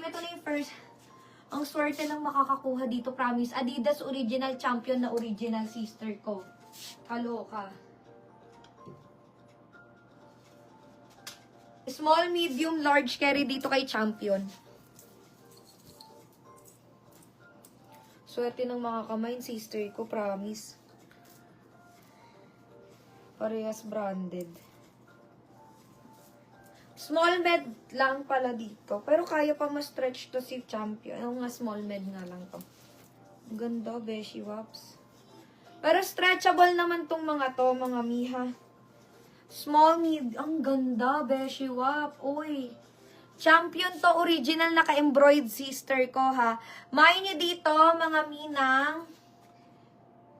ito na yung first. Ang swerte lang makakakuha dito, promise. Adidas Original Champion na original sister ko. Kaloka. Small, medium, large carry dito kay Champion. Swerte ng mga kamay, sister ko, promise. Parehas branded. Small med lang pala dito. Pero kaya pa ma-stretch to si Champion. Ang nga small med nga lang to. Ganda, Beshi Waps. Pero stretchable naman tong mga to, mga miha. Small mid. Ang ganda, Beshi Wap. Uy. Champion to, original naka-embroidered sister ko, ha. Main nyo dito, mga minang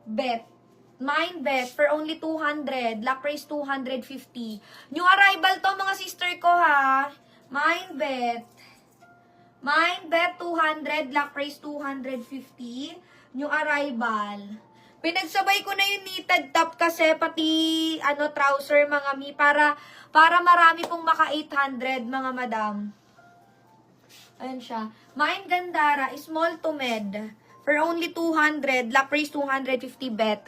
bet. Mine bet for only 200. Lock price 250. New arrival to, mga sister ko, ha. Mine bet. Mine bet 200. Lock price 250. New arrival. Pinagsabay ko na yung knitted top kasi pati trouser, mga mi, para marami pong maka 800, mga madam. Ayan siya. Mine Gandara, small to med. For only 200. Lock price 250 bet.